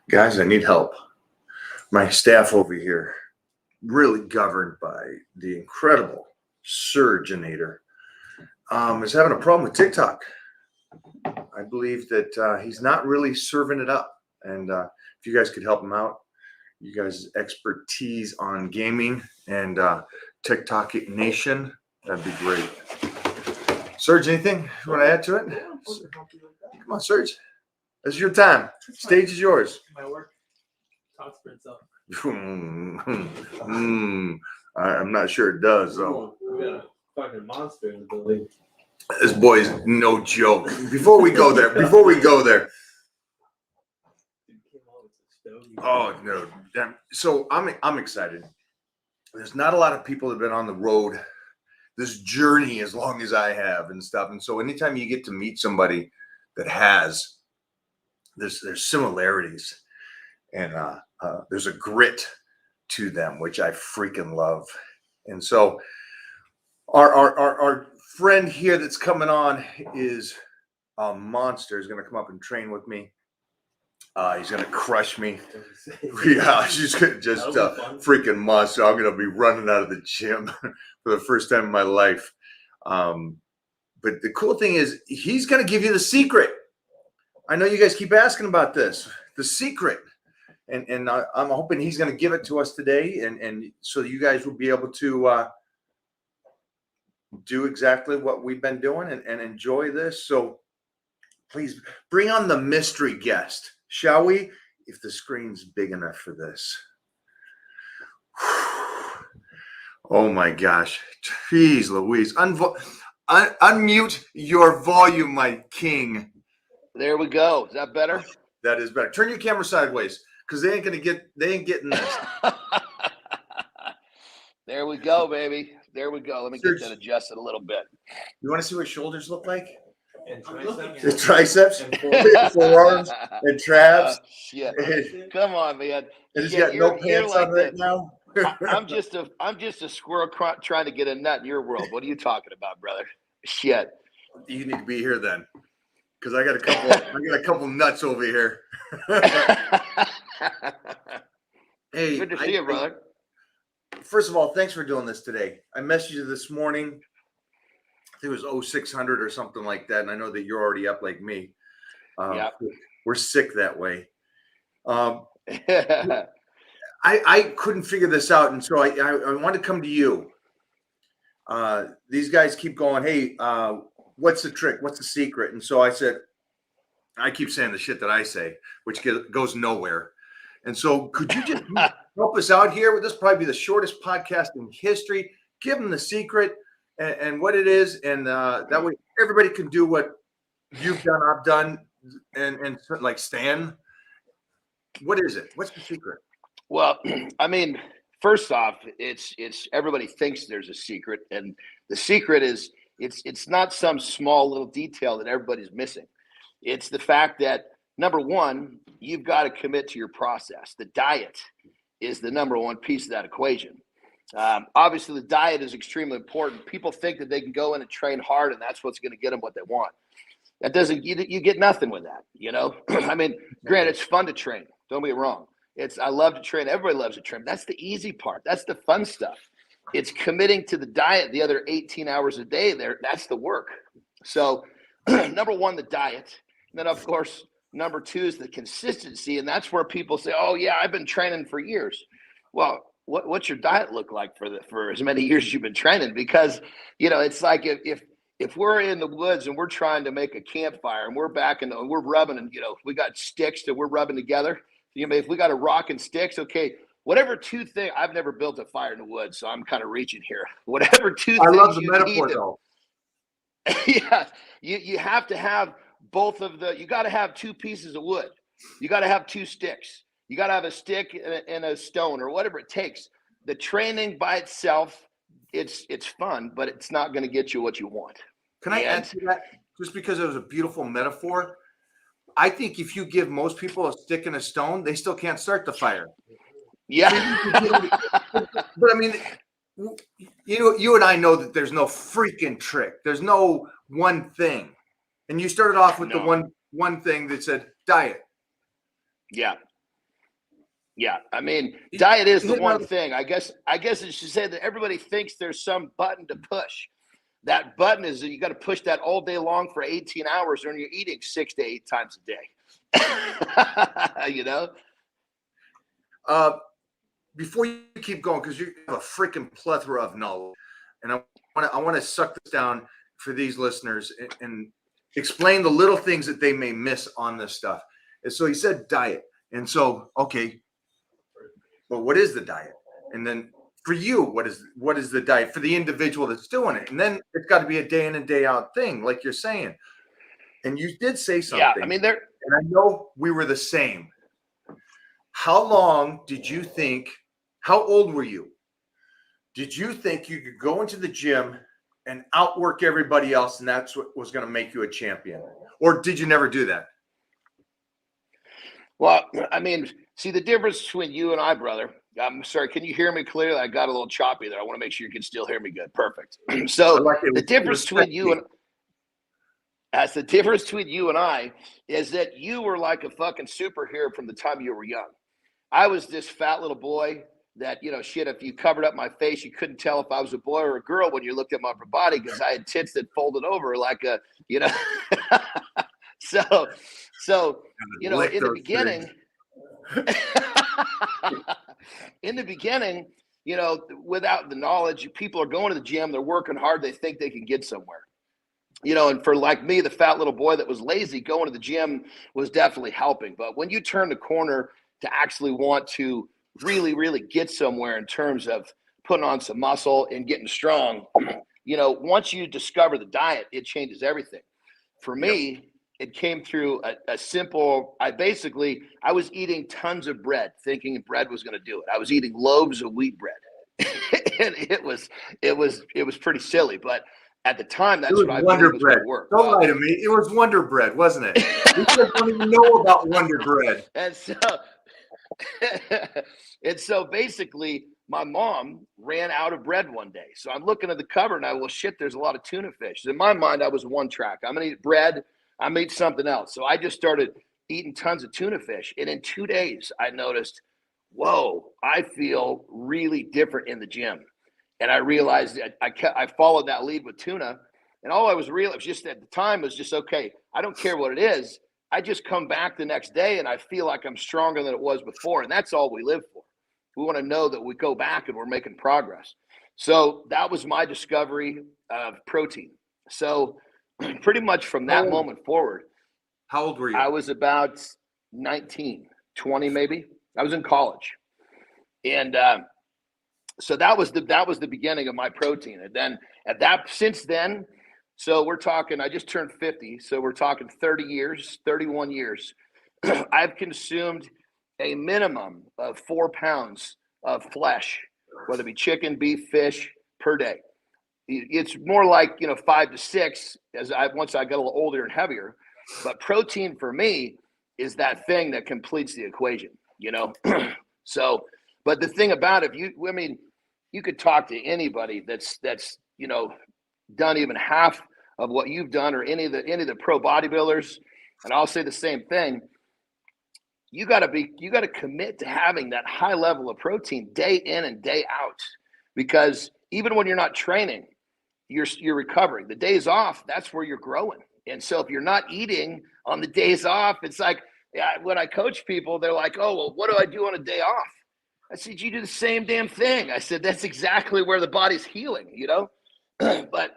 Guys, I need help. My staff over here, really governed by the incredible Surgeonator, is having a problem with TikTok. I believe that he's not really serving it up. And if you guys could help him out, you guys' expertise on gaming and TikTok Nation, that'd be great. Serge, anything you want to add to it? Come on, Serge. This is your time. Stage is yours. My work talks for itself. I'm not sure it does, though. We got a fucking monster in the building. This boy's no joke. Before we go there. Oh no! Damn. So I'm excited. There's not a lot of people that have been on the road, this journey as long as I have and stuff. And so anytime you get to meet somebody that has, there's similarities, and there's a grit to them, which I freaking love. And so our friend here that's coming on is a monster. He's going to come up and train with me. He's going to crush me. Yeah, she's going to just freaking monster. I'm going to be running out of the gym for the first time in my life. But the cool thing is he's going to give you the secret. I know you guys keep asking about this, the secret. And I'm hoping he's going to give it to us today. And so you guys will be able to do exactly what we've been doing and enjoy this. So please bring on the mystery guest, shall we? If the screen's big enough for this. Oh my gosh. Jeez Louise. Unmute your volume, my king. There we go. Is that better? That is better. Turn your camera sideways because they ain't getting this. There we go, baby. There we go. Let me get that adjusted a little bit. You want to see what shoulders look like? And triceps. The triceps, and forearms, and traps. Shit. Come on, man. And he's got no pants on right now. I'm just a squirrel trying to get a nut in your world. What are you talking about, brother? Shit. You need to be here then, because I got a couple nuts over here. Hey, good to see you, brother. First of all, thanks for doing this today. I messaged you this morning. I think it was 0600 or something like that, and I know that you're already up like me. Yeah, we're sick that way. I couldn't figure this out, and so I wanted to come to you. These guys keep going, hey, what's the trick? What's the secret? And so I said, I keep saying the shit that I say, which goes nowhere. And so could you just help us out here? This will probably be the shortest podcast in history. Give them the secret and what it is. And that way everybody can do what you've done, I've done, and like Stan. What is it? What's the secret? Well, I mean, first off, it's everybody thinks there's a secret. And the secret is it's not some small little detail that everybody's missing. It's the fact that, number one, you've got to commit to your process. The diet is the number one piece of that equation. Obviously, the diet is extremely important. People think that they can go in and train hard, and that's what's going to get them what they want. That doesn't. You get nothing with that. You know, I mean, granted, it's fun to train. Don't be wrong. I love to train. Everybody loves to train. That's the easy part. That's the fun stuff. It's committing to the diet the other 18 hours a day. That's the work. So, number one, the diet. And then, of course, number two is the consistency. And that's where people say, oh, yeah, I've been training for years. Well, what's your diet look like for as many years as you've been training? Because, you know, it's like if we're in the woods and we're trying to make a campfire and we're back and we're rubbing and, you know, we got sticks that we're rubbing together. You know, if we got a rock and sticks, okay, whatever two things. I've never built a fire in the woods, so I'm kind of reaching here. Whatever two things. I love the metaphor, though. Yeah, you have to have both of you got to have two pieces of wood. You got to have two sticks. You got to have a stick and a stone or whatever it takes. The training by itself, it's fun, but it's not going to get you what you want. Can I add to that? Just because it was a beautiful metaphor, I think if you give most people a stick and a stone, they still can't start the fire. Yeah. But I mean, you and I know that there's no freaking trick. There's no one thing. And you started off with the one thing that said diet. Yeah. Yeah. I mean, diet is the hit one another- thing. I guess it should say that everybody thinks there's some button to push. That button is that you got to push that all day long for 18 hours, and you're eating 6 to 8 times a day. You know? Before you keep going, because you have a freaking plethora of knowledge, and I want to suck this down for these listeners and explain the little things that they may miss on this stuff. And so he said diet, and so okay, but what is the diet? And then for you, what is the diet for the individual that's doing it? And then it's got to be a day in and day out thing, like you're saying. And you did say something. Yeah, I mean, and I know we were the same. How long did you think? How old were you? Did you think you could go into the gym and outwork everybody else, and that's what was going to make you a champion? Or did you never do that? Well, I mean, see the difference between you and I, brother. I'm sorry, can you hear me clearly? I got a little choppy there. I want to make sure you can still hear me good. Perfect. So the difference between you and I is that you were like a fucking superhero from the time you were young. I was this fat little boy that, you know, shit, if you covered up my face, you couldn't tell if I was a boy or a girl when you looked at my upper body because I had tits that folded over like a, you know. So, you know, in the beginning, you know, without the knowledge, people are going to the gym, they're working hard, they think they can get somewhere. You know, and for like me, the fat little boy that was lazy, going to the gym was definitely helping. But when you turn the corner to actually want to really, really get somewhere in terms of putting on some muscle and getting strong, you know, once you discover the diet, it changes everything. For me, it came through a simple, I was eating tons of bread, thinking bread was going to do it. I was eating loaves of wheat bread. And it was pretty silly, but at the time, that's what I believe was going to work. Don't lie to me. It was Wonder Bread, wasn't it? You guys don't even know about Wonder Bread. And so basically, my mom ran out of bread one day. So I'm looking at the cupboard and well, shit, there's a lot of tuna fish. In my mind, I was one track. I'm going to eat bread. I'm going to eat something else. So I just started eating tons of tuna fish. And in 2 days, I noticed, whoa, I feel really different in the gym. And I realized that I followed that lead with tuna. And all I was just at the time was just, okay, I don't care what it is. I just come back the next day and I feel like I'm stronger than it was before. And that's all we live for. We want to know that we go back and we're making progress. So that was my discovery of protein. So pretty much from that moment forward. How old were you? I was about 19, 20 maybe. I was in college. And so that was the beginning of my protein. And then since then, so we're talking, I just turned 50. So we're talking 31 years. I've consumed a minimum of 4 pounds of flesh, whether it be chicken, beef, fish per day. It's more like, 5 to 6 once I got a little older and heavier. But protein for me is that thing that completes the equation, So, but the thing about it, you could talk to anybody that's done even half of what you've done, or any of the pro bodybuilders, and I'll say the same thing. You got to commit to having that high level of protein day in and day out, because even when you're not training, you're recovering. The days off, that's where you're growing. And so if you're not eating on the days off, it's like, when I coach people, they're like, oh, well, what do I do on a day off? I said, you do the same damn thing. I said, that's exactly where the body's healing, But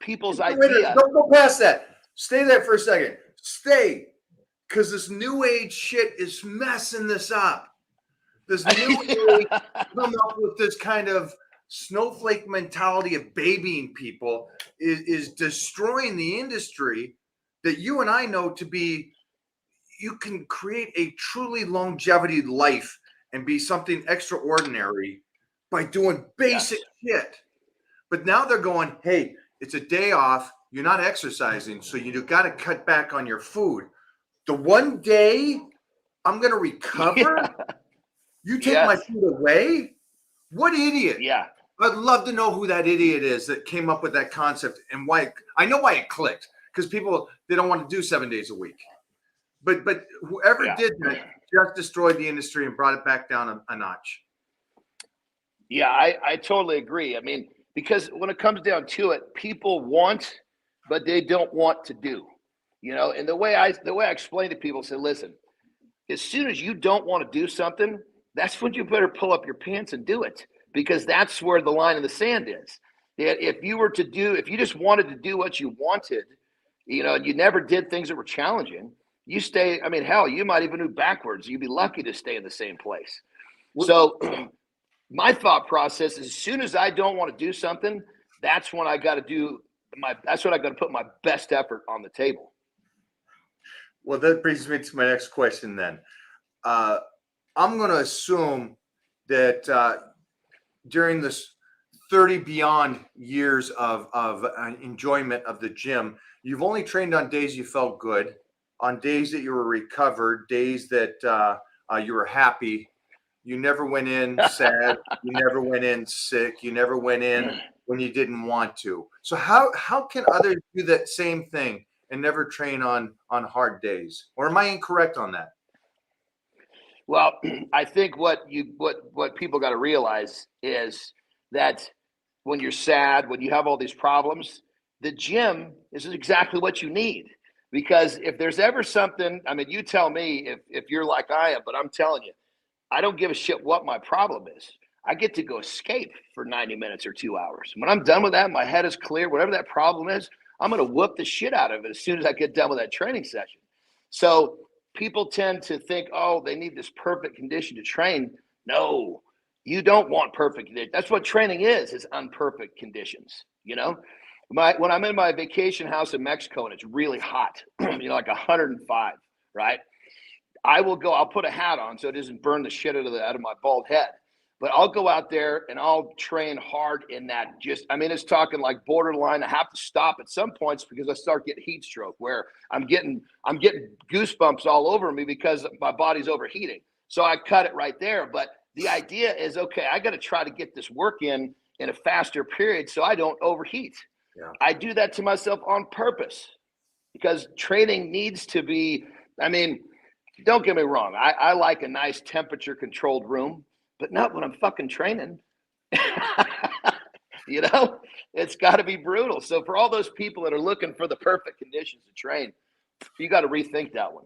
people's idea. Don't go past that. Stay there for a second. Stay. Because this new age shit is messing this up. This new age come up with this kind of snowflake mentality of babying people is destroying the industry that you and I know to be. You can create a truly longevity life and be something extraordinary by doing basic shit. But now they're going, hey, it's a day off. You're not exercising, so you got to cut back on your food. The one day I'm going to recover, you take my food away? What idiot? Yeah. I'd love to know who that idiot is that came up with that concept and why. I know why it clicked, because people, they don't want to do 7 days a week. But whoever Yeah. did that just destroyed the industry and brought it back down a notch. Yeah, I totally agree. I mean, because when it comes down to it, people want, but they don't want to do. You know, and the way I explain to people, say, listen, as soon as you don't want to do something, that's when you better pull up your pants and do it, because that's where the line in the sand is. If you just wanted to do what you wanted, you know, and you never did things that were challenging, you stay. I mean, hell, you might even move backwards. You'd be lucky to stay in the same place. So my thought process is, as soon as I don't want to do something, that's when I got to put my best effort on the table. Well, that brings me to my next question then. I'm going to assume that during this 30 beyond years of enjoyment of the gym, you've only trained on days you felt good, on days that you were recovered, days that you were happy. You never went in sad. You never went in sick. You never went in when you didn't want to. So how can others do that same thing and never train on hard days? Or am I incorrect on that? Well, I think what people got to realize is that when you're sad, when you have all these problems, the gym is exactly what you need. Because if there's ever something, I mean, you tell me if you're like I am, but I'm telling you, I don't give a shit what my problem is. I get to go escape for 90 minutes or 2 hours. When I'm done with that, my head is clear. Whatever that problem is, I'm going to whoop the shit out of it as soon as I get done with that training session. So people tend to think, oh, they need this perfect condition to train. No, you don't want perfect condition. That's what training is unperfect conditions. You know, when I'm in my vacation house in Mexico and it's really hot, you know, like 105, right? I'll put a hat on so it doesn't burn the shit out of my bald head. But I'll go out there and I'll train hard in that. It's talking like borderline. I have to stop at some points because I start getting heat stroke where I'm getting goosebumps all over me because my body's overheating. So I cut it right there. But the idea is, okay, I got to try to get this work in a faster period so I don't overheat. Yeah. I do that to myself on purpose because training needs to be, don't get me wrong. I like a nice temperature controlled room, but not when I'm fucking training. You know, it's got to be brutal. So for all those people that are looking for the perfect conditions to train, you got to rethink that one,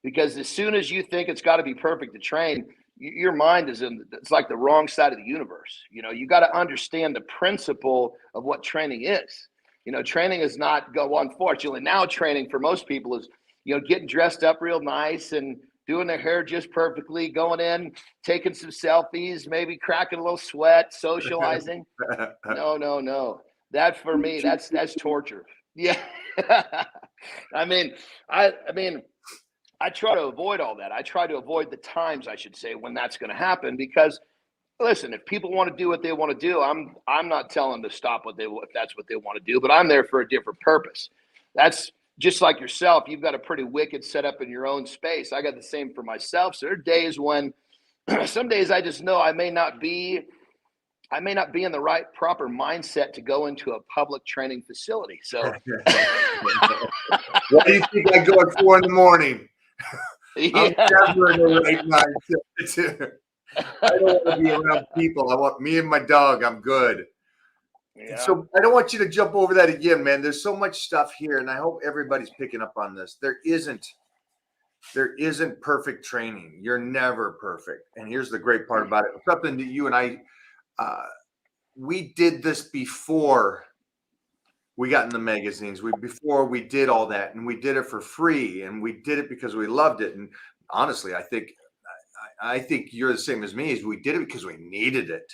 because as soon as you think it's got to be perfect to train, your mind it's like the wrong side of the universe. You know, you got to understand the principle of what training is. You know, training is not unfortunately now training for most people is, you know, getting dressed up real nice and doing their hair just perfectly, going in, taking some selfies, maybe cracking a little sweat, socializing. No. That for me, that's torture. Yeah. I try to avoid all that. I try to avoid the times, I should say, when that's going to happen, because listen, if people want to do what they want to do, I'm not telling them to stop if that's what they want to do, but I'm there for a different purpose. That's just like yourself. You've got a pretty wicked setup in your own space. I got the same for myself. So there are days when some days I just know I may not be in the right proper mindset to go into a public training facility. So what do you think I go at 4 a.m? I'm never in the right mindset. I don't want to be around people. I want me and my dog. I'm good. Yeah. So I don't want you to jump over that again, man. There's so much stuff here, and I hope everybody's picking up on this. There isn't perfect training. You're never perfect. And here's the great part about it. Something that you and I, we did this before we got in the magazines. Before we did all that, and we did it for free, and we did it because we loved it. And honestly, I think you're the same as me. Is we did it because we needed it.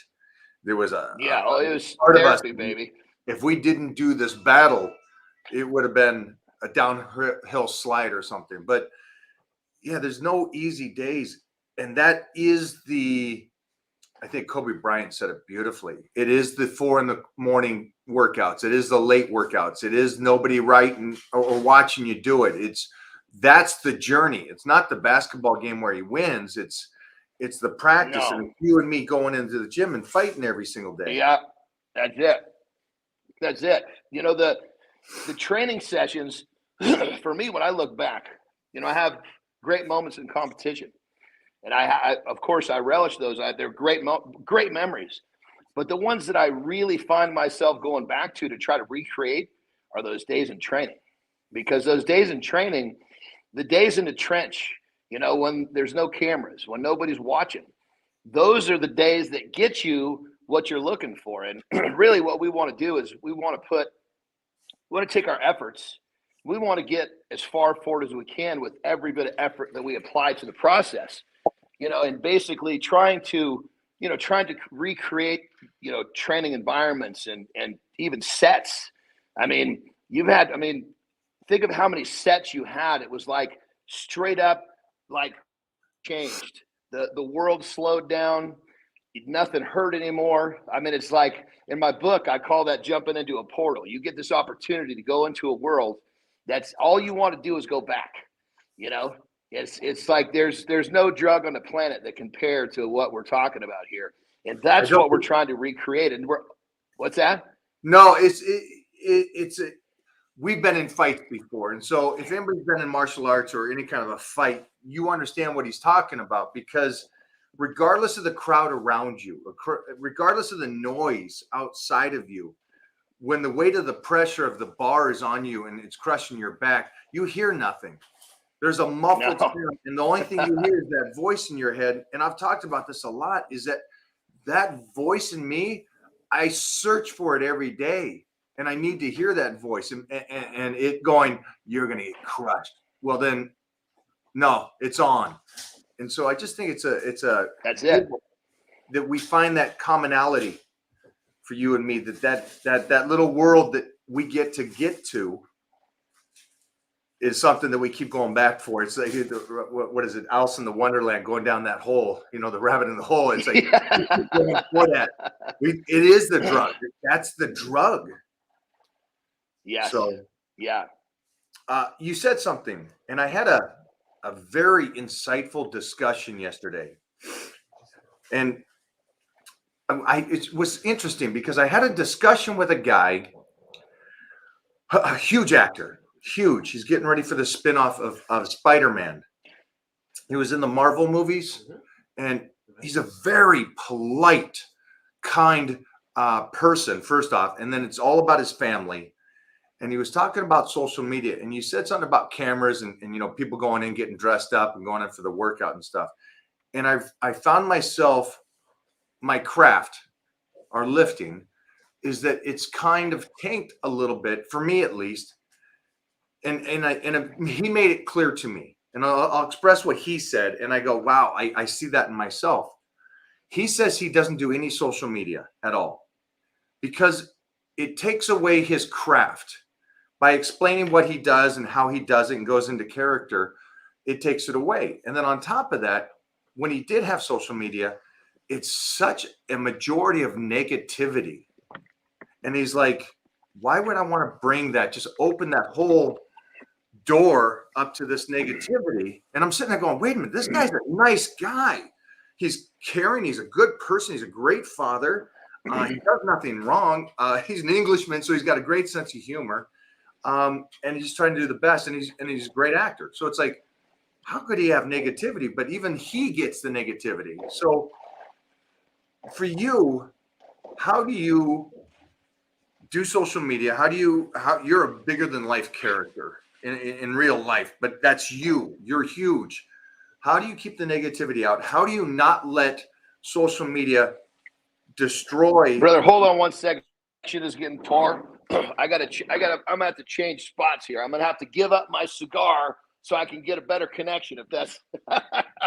There was it was part therapy, of us, baby. If we didn't do this battle, it would have been a downhill slide or something. But yeah, there's no easy days, and that is I think Kobe Bryant said it beautifully. It is the 4 a.m. workouts. It is the late workouts. It is nobody writing or watching you do it. That's the journey. It's not the basketball game where he wins. It's the practice and you and me going into the gym and fighting every single day. Yeah, that's it. You know, the training sessions for me, when I look back, I have great moments in competition, and I of course I relish those. They're great memories. But the ones that I really find myself going back to try to recreate are those days in training, because those days in training, the days in the trench, when there's no cameras, when nobody's watching, those are the days that get you what you're looking for. And really what we want to do is we want to take our efforts. We want to get as far forward as we can with every bit of effort that we apply to the process, and basically trying to recreate, training environments and even sets. Think of how many sets you had. It was like straight up, like changed. The world slowed down. Nothing hurt anymore. It's like in my book, I call that jumping into a portal. You get this opportunity to go into a world that's all you want to do is go back. It's like there's no drug on the planet that compare to what we're talking about here. And that's what we're trying to recreate. And what's that? No, we've been in fights before. And so if anybody's been in martial arts or any kind of a fight, you understand what he's talking about, because regardless of the crowd around you, regardless of the noise outside of you, when the weight of the pressure of the bar is on you and it's crushing your back, you hear nothing. There's a muffled sound, and the only thing you hear is that voice in your head. And I've talked about this a lot, is that voice in me, I search for it every day, and I need to hear that voice and it going, you're going to get crushed. Well, then, no, it's on. And so I just think it's that's it, that we find that commonality for you and me, that little world that we get to is something that we keep going back for. It's like, what is it? Alice in the Wonderland, going down that hole, the rabbit in the hole. It's like, for that. It is the drug. That's the drug. Yes. So, yeah. You said something, and I had a very insightful discussion yesterday. And it was interesting because I had a discussion with a guy, a huge actor. Huge. He's getting ready for the spinoff of Spider-Man. He was in the Marvel movies, and he's a very polite, kind person, first off, and then it's all about his family. And he was talking about social media, and you said something about cameras and people going in, getting dressed up and going in for the workout and stuff. And I found myself, my craft, our lifting, is that it's kind of tanked a little bit, for me at least. And he made it clear to me, and I'll express what he said. And I go, wow, I see that in myself. He says he doesn't do any social media at all because it takes away his craft. By explaining what he does and how he does it and goes into character, it takes it away. And then on top of that, when he did have social media, it's such a majority of negativity. And he's like, why would I want to bring that, just open that whole door up to this negativity? And I'm sitting there going, wait a minute, this guy's a nice guy. He's caring. He's a good person. He's a great father. He does nothing wrong. He's an Englishman, so he's got a great sense of humor. And he's just trying to do the best, and he's a great actor. So it's like, how could he have negativity? But even he gets the negativity. So for you, how do you do social media? How you're a bigger than life character in real life, but that's you. You're huge. How do you keep the negativity out? How do you not let social media destroy? Brother, hold on one second. Shit is getting far. I'm gonna have to change spots here. I'm gonna have to give up my cigar so I can get a better connection. If that's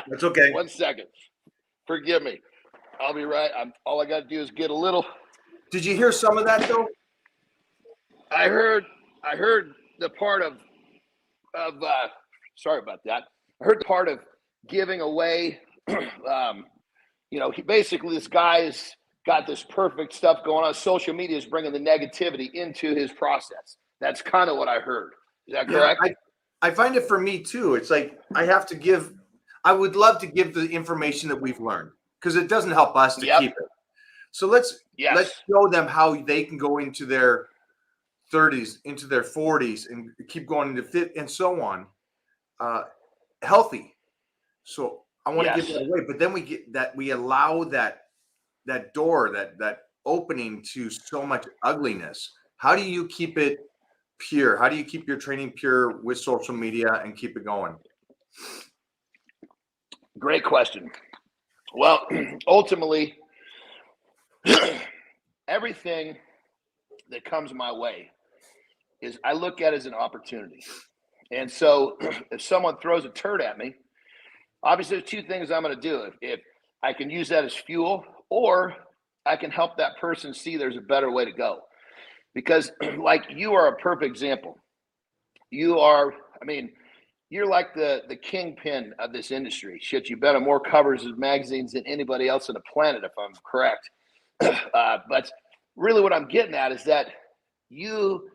That's okay. 1 second. Forgive me. I'll be right. All I got to do is get a little. Did you hear some of that though? I heard the part of sorry about that. I heard the part of giving away. Basically this guy's got this perfect stuff going on. Social media is bringing the negativity into his process. That's kind of what I heard. Is that correct? Yeah, I find it for me too. It's like I would love to give the information that we've learned because it doesn't help us to keep it. So let's show them how they can go into their 30s, into their 40s, and keep going into fit and so on. healthy. So I want to Yes. give that away, but then we allow that door, that opening to so much ugliness. How do you keep it pure? How do you keep your training pure with social media and keep it going? Great question. Well, ultimately, everything that comes my way is I look at as an opportunity. And so if someone throws a turd at me, obviously there's two things I'm going to do. If I can use that as fuel, or I can help that person see there's a better way to go. Because like you are a perfect example. You are, I mean, you're like the kingpin of this industry. Shit, you've been on more covers of magazines than anybody else on the planet, if I'm correct. But really what I'm getting at is that you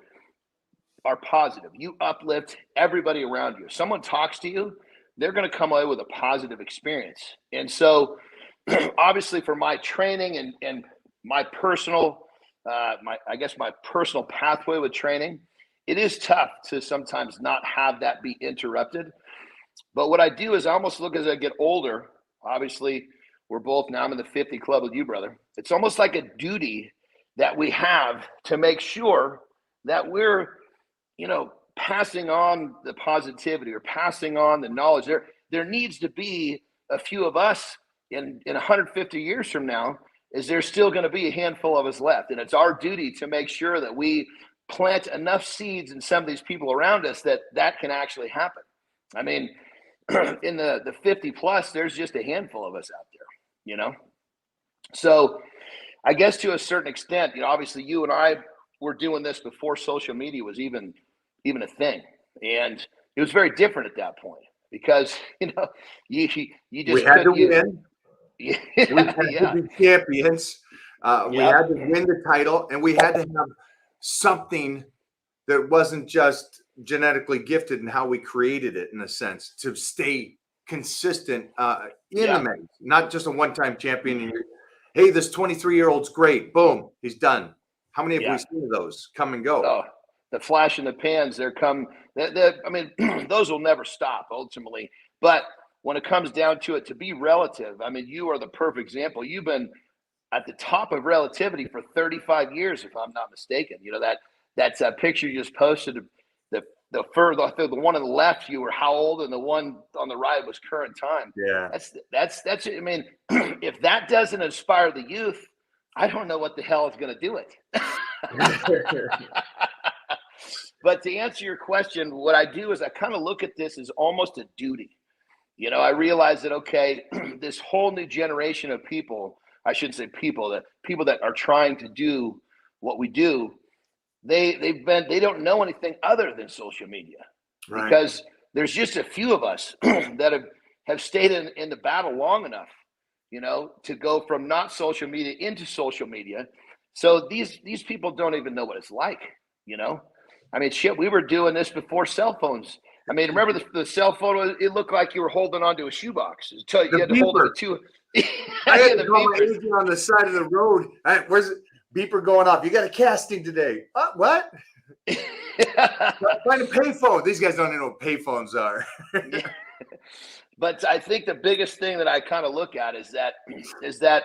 are positive. You uplift everybody around you. If someone talks to you, they're going to come away with a positive experience. And so obviously for my training and my personal, my personal pathway with training, it is tough to sometimes not have that be interrupted. But what I do is I almost look as I get older. Obviously, we're both now, I'm in the 50 club with you, brother. It's almost like a duty that we have to make sure that we're, passing on the positivity or passing on the knowledge. There needs to be a few of us in 150 years from now, is there's still going to be a handful of us left. And it's our duty to make sure that we plant enough seeds in some of these people around us that can actually happen. I mean, in the 50 plus, there's just a handful of us out there, So I guess to a certain extent, obviously you and I were doing this before social media was even a thing. And it was very different at that point because, you just we had to win. Yeah, we had to be champions. We had to win the title, and we had to have something that wasn't just genetically gifted in how we created it, in a sense, to stay consistent in the men's, not just a one-time champion. And hey, this 23-year-old's great. Boom, he's done. How many have we seen of those come and go? Oh, the flash in the pans, I mean, those will never stop ultimately. But when it comes down to it, to be relative, I mean, you are the perfect example. You've been at the top of relativity for 35 years, if I'm not mistaken. That's a picture you just posted. The one on the left, you were how old, and the one on the right was current time. Yeah, that's. I mean, if that doesn't inspire the youth, I don't know what the hell is going to do it. But to answer your question, what I do is I kind of look at this as almost a duty. I realize that, okay, this whole new generation of people, I shouldn't say people, that people that are trying to do what we do, they don't know anything other than social media. Right. Because there's just a few of us that have stayed in the battle long enough, to go from not social media into social media. So these people don't even know what it's like, I mean, shit, we were doing this before cell phones. I mean, remember the cell phone? It looked like you were holding onto a shoebox. You had to hold it with two. I had to call my agent on the side of the road. Where's the beeper going off? You got a casting today. What? Find a payphone. These guys don't even know what payphones are. But I think the biggest thing that I kind of look at is that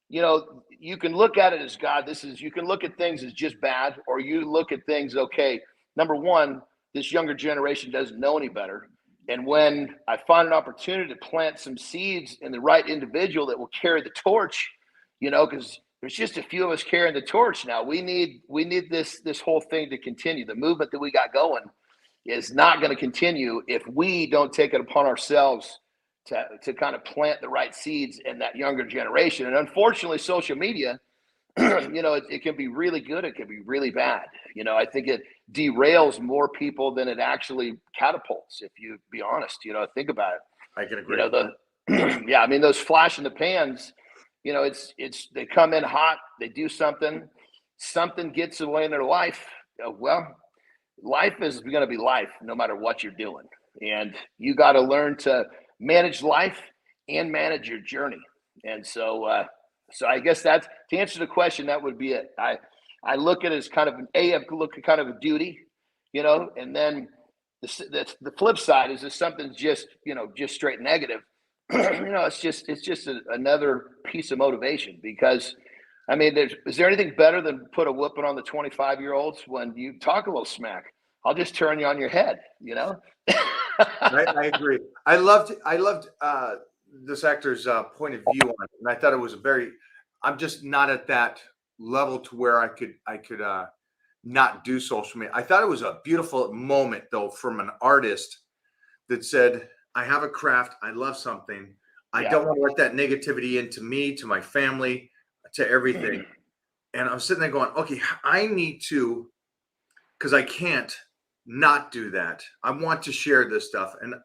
you can look at it as God. You can look at things as just bad, or you look at things, okay, number one, this younger generation doesn't know any better. And when I find an opportunity to plant some seeds in the right individual that will carry the torch, because there's just a few of us carrying the torch now. We need this whole thing to continue. The movement that we got going is not going to continue if we don't take it upon ourselves to kind of plant the right seeds in that younger generation. And unfortunately, social media, it can be really good. It can be really bad. I think it derails more people than it actually catapults, if you be honest, think about it. I can agree. I mean, those flash in the pans, they come in hot, they do something gets away in their life. Well, life is going to be life no matter what you're doing. And you got to learn to manage life and manage your journey. And so I guess that's, to answer the question, that would be it. I look at it as kind of a duty, and then the flip side is if something's just, just straight negative, it's just another piece of motivation because, I mean, is there anything better than put a whooping on the 25-year-olds when you talk a little smack? I'll just turn you on your head, I agree. I loved this actor's point of view on it, and I thought it was I'm just not at that level to where I could not do social media. I thought it was a beautiful moment though from an artist that said, I have a craft, I love something. I don't want to let that negativity into me, to my family, to everything. And I'm sitting there going, okay, I need to, because I can't not do that. I want to share this stuff and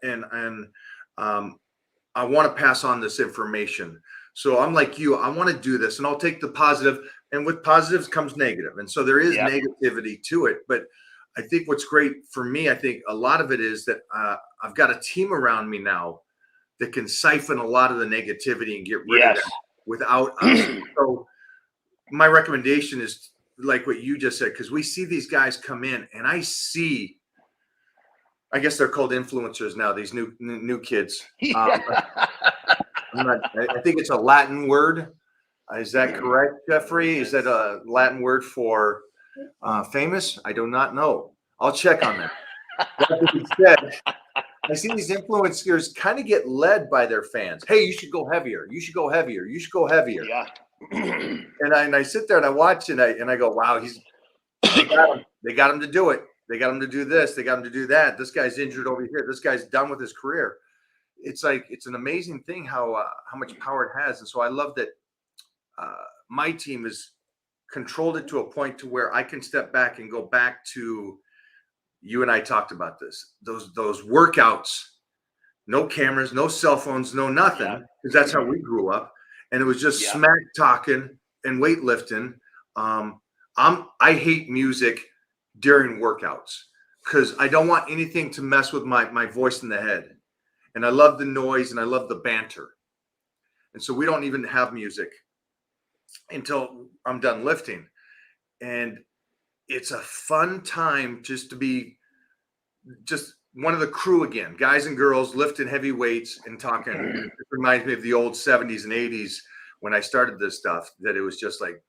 I want to pass on this information. So I'm like you, I want to do this and I'll take the positive, and with positives comes negative. And so there is negativity to it. But I think what's great for me, I think a lot of it is that I've got a team around me now that can siphon a lot of the negativity and get rid of that without us. So my recommendation is like what you just said, because we see these guys come in and I guess they're called influencers now, these new kids. I think it's a Latin word. Is that correct, Jeffrey? Is that a Latin word for famous? I do not know. I'll check on that. That being said, I see these influencers kind of get led by their fans. Hey, you should go heavier. You should go heavier. You should go heavier. Yeah. And I sit there and I watch and I go, wow, they got him to do it. They got him to do this. They got him to do that. This guy's injured over here. This guy's done with his career. It's like, it's an amazing thing how much power it has. And so I love that my team has controlled it to a point to where I can step back and go back to, you and I talked about this, those workouts, no cameras, no cell phones, no nothing, because that's how we grew up. And it was just smack talking and weightlifting. I hate music during workouts because I don't want anything to mess with my voice in the head. And I love the noise and I love the banter. And so we don't even have music until I'm done lifting. And it's a fun time just to be just one of the crew again, guys and girls lifting heavy weights and talking. It reminds me of the old 70s and 80s when I started this stuff, that it was just like,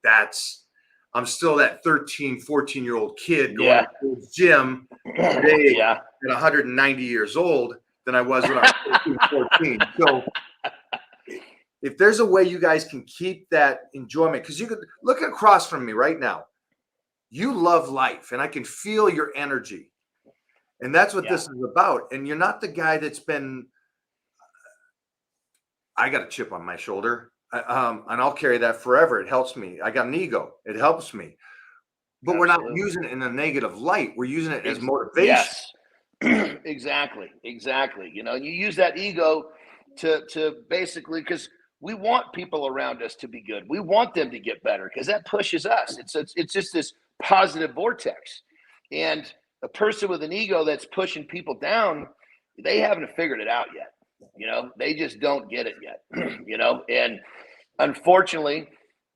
I'm still that 13, 14-year-old kid going to the gym today at 190 years old than I was when I was 13, 14. So if there's a way you guys can keep that enjoyment, because you could look across from me right now. You love life and I can feel your energy. And that's what this is about. And you're not the guy that's been, I got a chip on my shoulder. And I'll carry that forever. It helps me. I got an ego. It helps me. But we're not using it in a negative light. We're using it as motivation. Yes, exactly. You use that ego to basically, because we want people around us to be good. We want them to get better because that pushes us. It's just this positive vortex. And a person with an ego that's pushing people down, they haven't figured it out yet. They just don't get it yet. And unfortunately,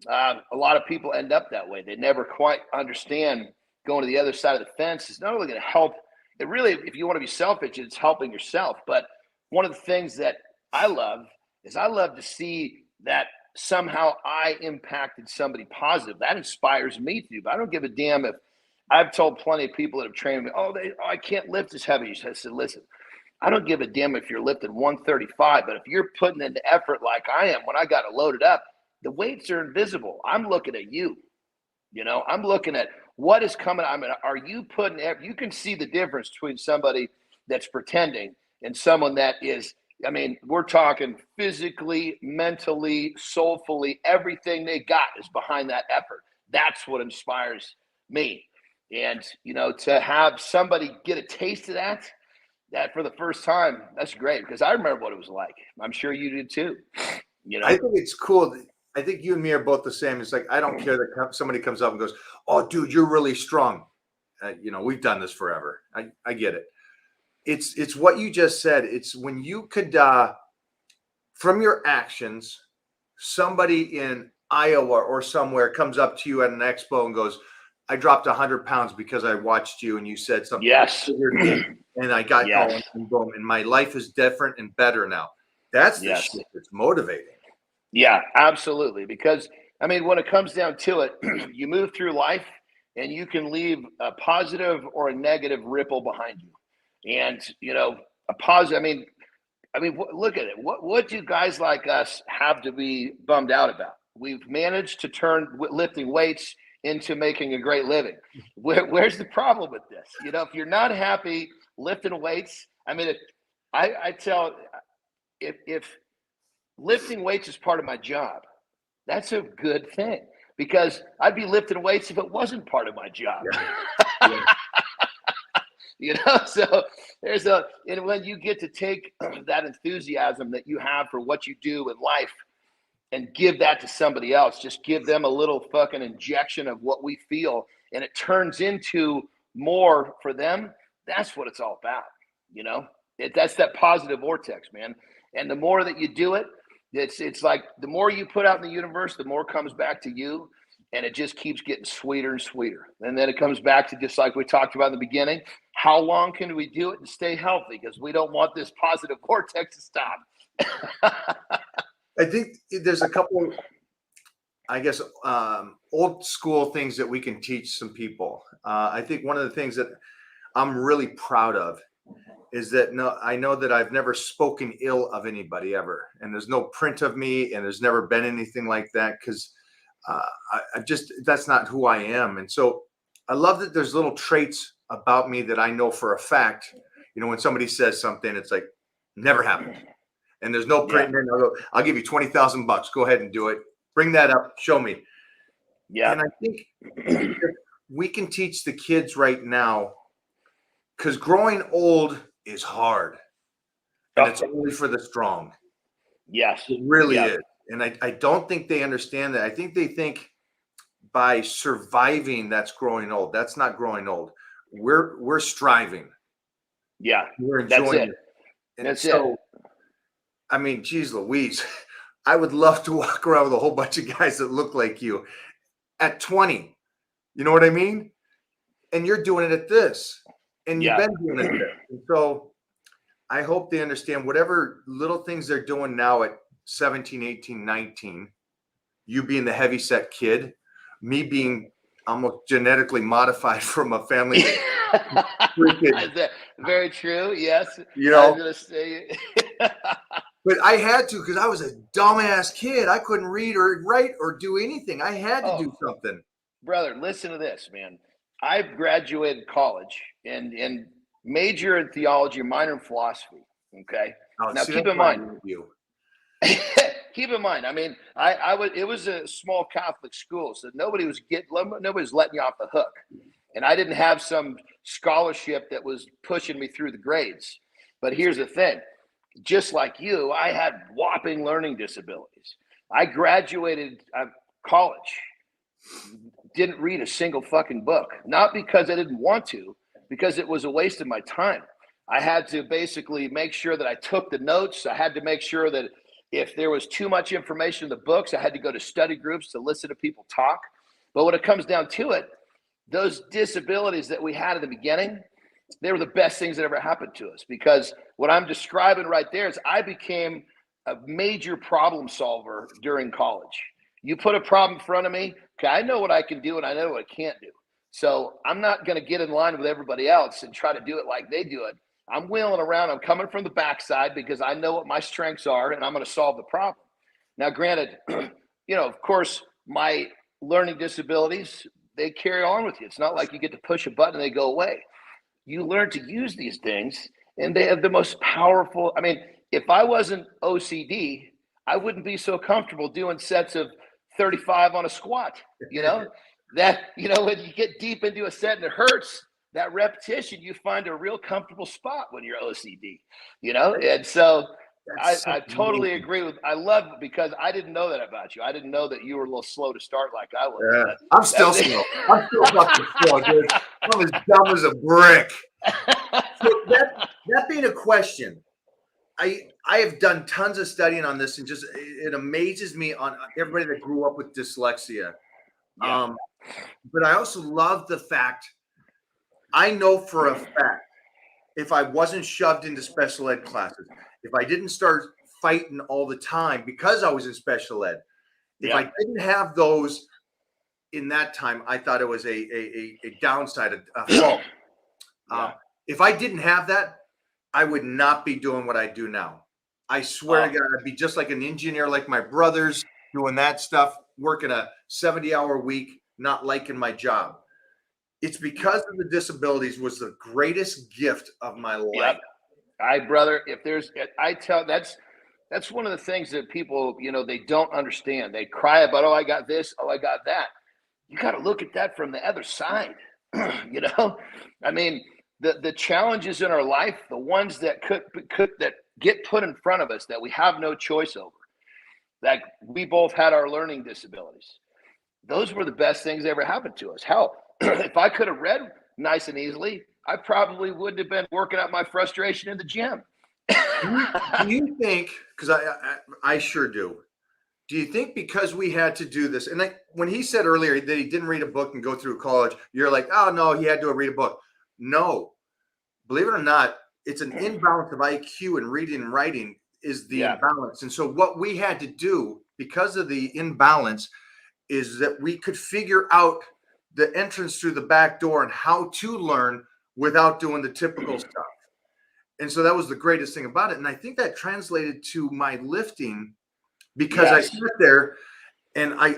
a lot of people end up that way. They never quite understand going to the other side of the fence is not only going to help. It really, if you want to be selfish, it's helping yourself. But one of the things that I love is I love to see that somehow I impacted somebody positive. That inspires me to. But I don't give a damn if I've told plenty of people that have trained me, I can't lift as heavy. I said, listen, I don't give a damn if you're lifting 135, but if you're putting in the effort like I am, when I got it loaded up, the weights are invisible. I'm looking at you. I'm looking at what is coming. I mean, are you putting, you can see the difference between somebody that's pretending and someone that is, I mean, we're talking physically, mentally, soulfully, everything they got is behind that effort. That's what inspires me. And, to have somebody get a taste of that for the first time, that's great, because I remember what it was like. I'm sure you did too. I think it's cool. I think you and me are both the same. It's like, I don't care that somebody comes up and goes, oh, dude, you're really strong. We've done this forever. I get it. It's what you just said. It's when you could, from your actions, somebody in Iowa or somewhere comes up to you at an expo and goes, I dropped 100 pounds because I watched you and you said something. Yes. And I got going and boom. And my life is different and better now. That's the shit that's motivating. Yeah, absolutely. Because I mean, when it comes down to it, you move through life and you can leave a positive or a negative ripple behind you. And, you know, a positive, I mean, look at it. What do guys like us have to be bummed out about? We've managed to turn lifting weights into making a great living. Where's the problem with this? You know, if you're not happy lifting weights, I mean, I tell, if lifting weights is part of my job, that's a good thing, because I'd be lifting weights if it wasn't part of my job. Yeah. You know, so and when you get to take that enthusiasm that you have for what you do in life and give that to somebody else, just give them a little fucking injection of what we feel, and it turns into more for them. That's what it's all about. You know, that's that positive vortex, man. And the more that you do it, it's like the more you put out in the universe, the more comes back to you. And it just keeps getting sweeter and sweeter. And then it comes back to, just like we talked about in the beginning, how long can we do it and stay healthy? Because we don't want this positive vortex to stop. I think there's a couple, I guess, old school things that we can teach some people. I think one of the things that I'm really proud of is that I know that I've never spoken ill of anybody ever. And there's no print of me, and there's never been anything like that, because that's not who I am. And so I love that there's little traits about me that I know for a fact. You know, when somebody says something, it's like, never happened. And there's no print. Yeah. I'll give you $20,000. Go ahead and do it. Bring that up. Show me. Yeah. And I think we can teach the kids right now, because growing old is hard. And it's only for the strong. Yes. It really is. And I don't think they understand that. I think they think by surviving, that's growing old. That's not growing old. We're striving. Yeah. We're enjoying it. And that's it. I mean, geez Louise, I would love to walk around with a whole bunch of guys that look like you at 20. You know what I mean? And you're doing it at this. And you've been doing it at this. And so I hope they understand whatever little things they're doing now at 17, 18, 19, you being the heavyset kid, me being almost genetically modified from a family. Very true. Yes. You know, I was gonna say. But I had to, because I was a dumbass kid. I couldn't read or write or do anything. I had to do something. Brother, listen to this, man. I graduated college and major in theology, minor in philosophy. Okay. Now keep in mind. Keep in mind, I mean, it was a small Catholic school, so nobody was letting you off the hook. And I didn't have some scholarship that was pushing me through the grades. But here's the thing. Just like you, I had whopping learning disabilities. I graduated college, didn't read a single fucking book, not because I didn't want to, because it was a waste of my time. I had to basically make sure that I took the notes. I had to make sure that if there was too much information in the books, I had to go to study groups to listen to people talk. But when it comes down to it, those disabilities that we had at the beginning, they were the best things that ever happened to us, because what I'm describing right there is I became a major problem solver during college. You put a problem in front of me, okay, I know what I can do and I know what I can't do. So I'm not going to get in line with everybody else and try to do it like they do it. I'm wheeling around. I'm coming from the backside because I know what my strengths are and I'm going to solve the problem. Now, granted, you know, of course, my learning disabilities, they carry on with you. It's not like you get to push a button and they go away. You learn to use these things, and they have the most powerful. I mean, if I wasn't OCD, I wouldn't be so comfortable doing sets of 35 on a squat. You know, when you get deep into a set and it hurts, that repetition, you find a real comfortable spot when you're OCD, you know? And so I totally agree with, I love it, because I didn't know that about you. I didn't know that you were a little slow to start like I was. Yeah. I'm still slow. I'm still fucking slow, dude. I'm as dumb as a brick. So that being a question, I have done tons of studying on this, and just it amazes me on everybody that grew up with dyslexia. Yeah. But I also love the fact, I know for a fact, if I wasn't shoved into special ed classes, if I didn't start fighting all the time because I was in special ed, if I didn't have those in that time, I thought it was a downside, a fault. If I didn't have that, I would not be doing what I do now. I swear to God, I'd be just like an engineer, like my brothers, doing that stuff, working a 70-hour week, not liking my job. It's because of the disabilities was the greatest gift of my life. Brother, if there's, I tell, that's one of the things that people, you know, they don't understand. They cry about, oh, I got this, oh, I got that. You got to look at that from the other side. You know, I mean, the challenges in our life, the ones that that get put in front of us that we have no choice over, like we both had our learning disabilities. Those were the best things that ever happened to us. Hell, if I could have read nice and easily, I probably wouldn't have been working out my frustration in the gym. Do you think, because I sure do you think because we had to do this, and when he said earlier that he didn't read a book and go through college, you're like, oh no, he had to read a book. No, believe it or not, it's an imbalance of IQ and reading and writing is the imbalance. And so what we had to do because of the imbalance is that we could figure out the entrance through the back door and how to learn without doing the typical stuff. And so that was the greatest thing about it. And I think that translated to my lifting because I sat there and I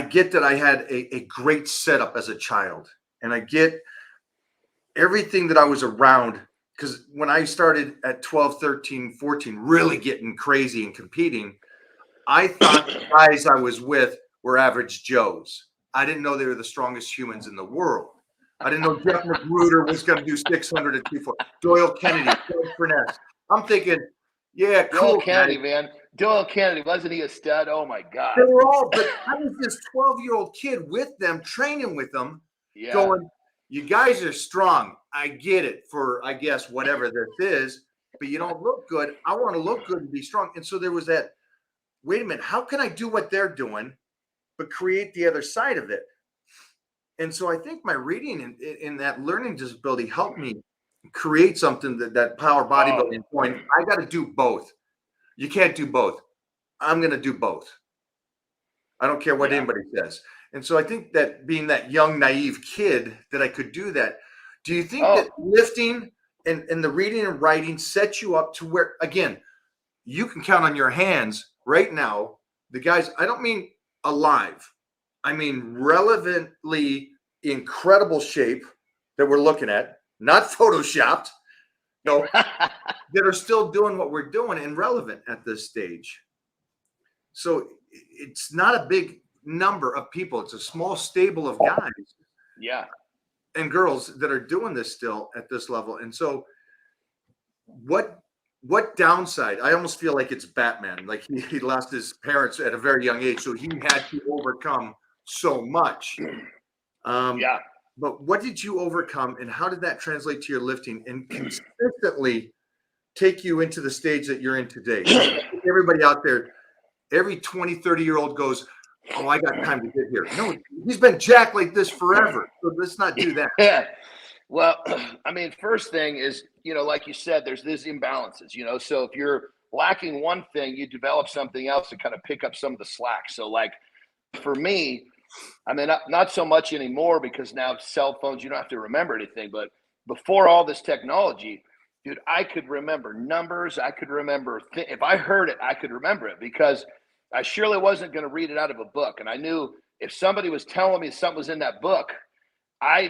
get that I had a great setup as a child, and I get everything that I was around, because when I started at 12, 13, 14, really getting crazy and competing, I thought the guys I was with were average Joes. I didn't know they were the strongest humans in the world. I didn't know Jeff Magruder was going to do 600 at 240. Doyle Kennedy, Phil Furness. I'm thinking, yeah, cool. Doyle Kennedy, man. Doyle Kennedy, wasn't he a stud? Oh my God. They were all, but I was this 12-year-old kid with them, training with them, going, you guys are strong. I get it for, I guess, whatever this is, but you don't look good. I want to look good and be strong. And so there was that, wait a minute, how can I do what they're doing, but create the other side of it? And so I think my reading in that learning disability helped me create something that power bodybuilding point. I got to do both. You can't do both. I'm going to do both. I don't care what anybody says. And so I think that being that young, naive kid that I could do that. Do you think that lifting and the reading and writing set you up to where, again, you can count on your hands right now, the guys, I don't mean alive. I mean relevantly incredible shape that we're looking at, not photoshopped, that are still doing what we're doing and relevant at this stage. So it's not a big number of people. It's a small stable of guys and girls that are doing this still at this level. And so what downside? I almost feel like it's Batman. Like he lost his parents at a very young age, so he had to overcome so much. But what did you overcome, and how did that translate to your lifting and consistently take you into the stage that you're in today? Everybody out there, every 20, 30-year-old goes, oh, I got time to get here. No, he's been jacked like this forever. So let's not do that. Yeah. Well, I mean, first thing is, like you said, there's these imbalances, so if you're lacking one thing, you develop something else to kind of pick up some of the slack. So like for me, I mean, not so much anymore because now cell phones, you don't have to remember anything. But before all this technology, dude, I could remember numbers. I could remember if I heard it, I could remember it because I surely wasn't going to read it out of a book. And I knew if somebody was telling me something was in that book, I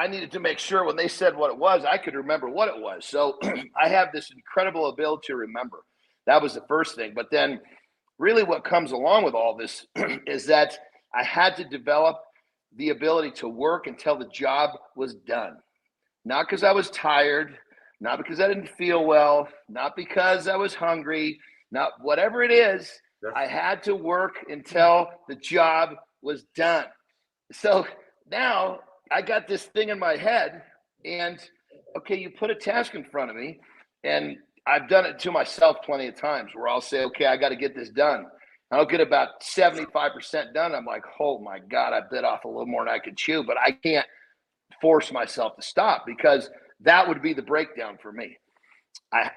needed to make sure when they said what it was, I could remember what it was. So I have this incredible ability to remember. That was the first thing. But then really what comes along with all this is that I had to develop the ability to work until the job was done. Not because I was tired, not because I didn't feel well, not because I was hungry, not whatever it is. I had to work until the job was done. So now I got this thing in my head and, okay, you put a task in front of me and I've done it to myself plenty of times where I'll say, okay, I got to get this done. I'll get about 75% done. I'm like, oh my God, I bit off a little more than I could chew, but I can't force myself to stop because that would be the breakdown for me.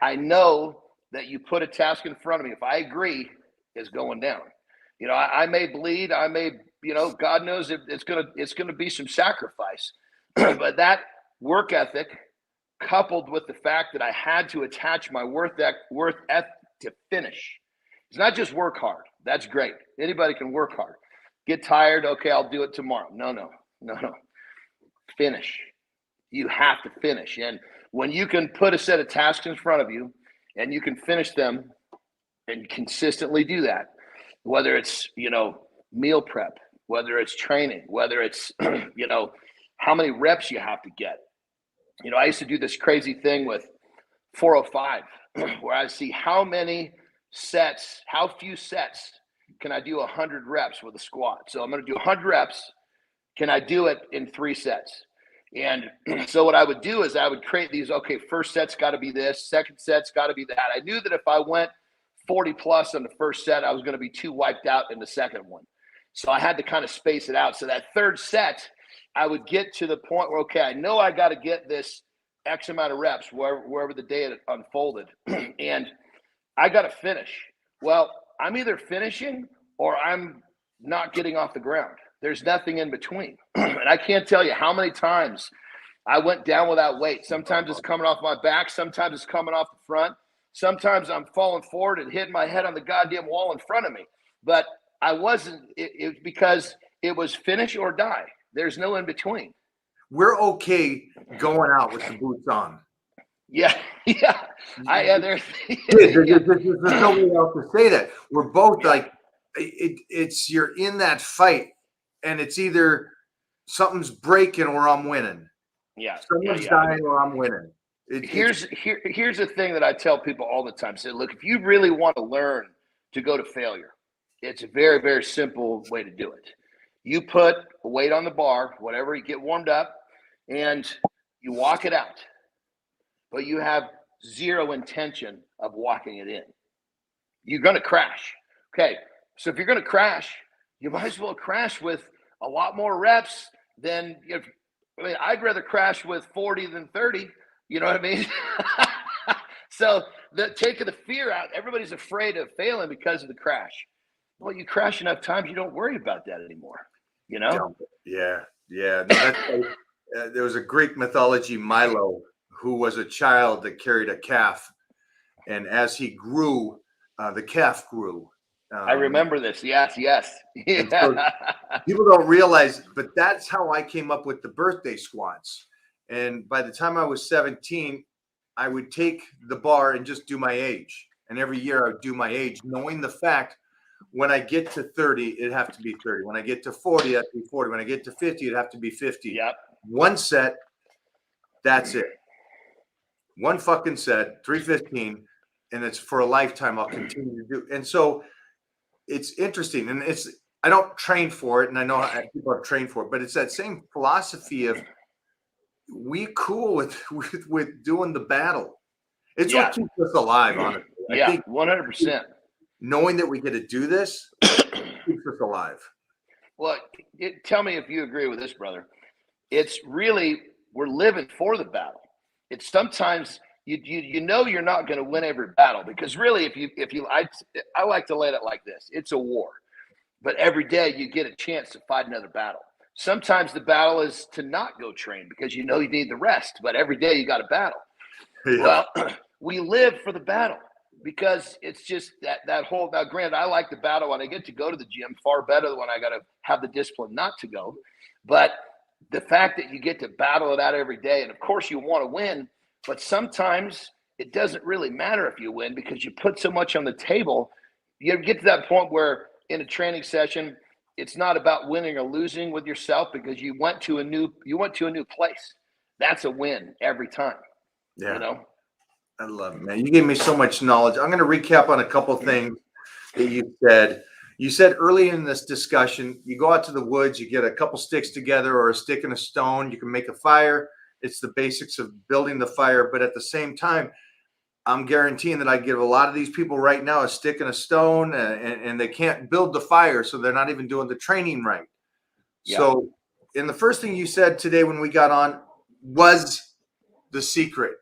I know that you put a task in front of me, if I agree, is going down. You know, I may bleed, I may, you know, God knows it's gonna be some sacrifice. But that work ethic, coupled with the fact that I had to attach my worth ethic to finish. It's not just work hard. That's great. Anybody can work hard. Get tired. Okay, I'll do it tomorrow. No. Finish. You have to finish. And when you can put a set of tasks in front of you and you can finish them and consistently do that, whether it's, you know, meal prep, whether it's training, whether it's, you know, how many reps you have to get. You know, I used to do this crazy thing with 405 where I see how few sets can I do 100 reps with a squat. So I'm going to do 100 reps. Can I do it in 3 sets? And so what I would do is I would create these, okay, first set's got to be this, second set's got to be that. I knew that if I went 40 plus on the first set, I was going to be too wiped out in the second one. So I had to kind of space it out. So that third set, I would get to the point where, okay, I know I got to get this X amount of reps wherever the day it unfolded. And I got to finish. Well, I'm either finishing or I'm not getting off the ground. There's nothing in between. And I can't tell you how many times I went down without weight. Sometimes it's coming off my back. Sometimes it's coming off the front. Sometimes I'm falling forward and hitting my head on the goddamn wall in front of me. But I wasn't, it because it was finish or die. There's no in between. We're okay going out with the boots on. Yeah. There's no way else to say that. We're both like, it's you're in that fight, and it's either something's breaking or I'm winning. Yeah, someone's dying or I'm winning. Here's the thing that I tell people all the time. Say, look, if you really want to learn to go to failure, it's a very, very simple way to do it. You put a weight on the bar, whatever, you get warmed up, and you walk it out. But you have zero intention of walking it in. You're going to crash. Okay, so if you're going to crash, you might as well crash with a lot more reps than I'd rather crash with 40 than 30. You know what I mean? So taking the fear out, everybody's afraid of failing because of the crash. Well, you crash enough times, you don't worry about that anymore. You know? Yeah. No, that's there was a Greek mythology, Milo, who was a child that carried a calf. And as he grew, the calf grew. I remember this. Yes. So people don't realize, but that's how I came up with the birthday squats. And by the time I was 17, I would take the bar and just do my age. And every year I would do my age, knowing the fact when I get to 30, it'd have to be 30. When I get to 40, it'd have to be 40. When I get to 50, it'd have to be 50. Yep. One set, that's it. One fucking set, 315, and it's for a lifetime. I'll continue to do. And so it's interesting, and I don't train for it, and I know people have trained for it, but it's that same philosophy of we cool with doing the battle. It's what keeps us alive, honestly. I think 100%. Knowing that we get to do this keeps us alive. Well, tell me if you agree with this, brother. It's really, we're living for the battle. It's sometimes you know you're not going to win every battle, because really I like to lay it like this. It's a war, but every day you get a chance to fight another battle. Sometimes the battle is to not go train because you know you need the rest, but every day you got a battle. Yeah. Well, we live for the battle because it's just that whole, now granted, I like the battle when I get to go to the gym far better than when I got to have the discipline not to go. But the fact that you get to battle it out every day, and of course you want to win, but sometimes it doesn't really matter if you win because you put so much on the table. You get to that point where in a training session, it's not about winning or losing with yourself because you went to a new place. That's a win every time. Yeah. You know? I love it, man. You gave me so much knowledge. I'm going to recap on a couple of things that you said. You said early in this discussion, you go out to the woods, you get a couple sticks together or a stick and a stone. You can make a fire. It's the basics of building the fire. But at the same time, I'm guaranteeing that I give a lot of these people right now a stick and a stone, and they can't build the fire, so they're not even doing the training right. Yeah. So, and the first thing you said today when we got on was the secret: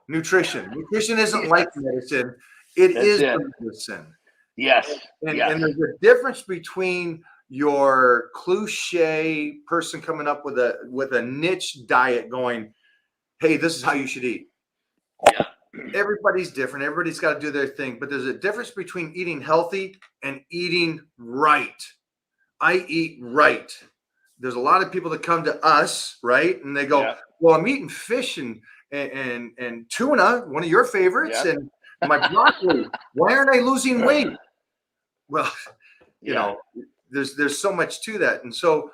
nutrition. Nutrition isn't like medicine; That's is it. the medicine. Yes. And Yes. there's a difference between your cliche person coming up with a niche diet, going, "Hey, this is how you should eat." Yeah. Everybody's different. Everybody's got to do their thing, but there's a difference between eating healthy and eating right. I eat right. There's a lot of people that come to us, right? And they go, Yeah. "Well, I'm eating fish and tuna, one of your favorites, Yeah. and my broccoli. Why aren't I losing weight?" Well, you know, there's so much to that. And so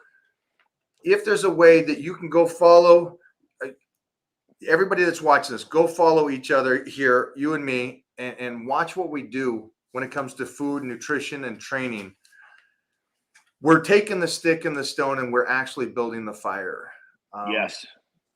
if there's a way that you can go follow everybody that's watching this, go follow each other here, you and me, and watch what we do when it comes to food, nutrition, and training. We're taking the stick and the stone and we're actually building the fire. Yes.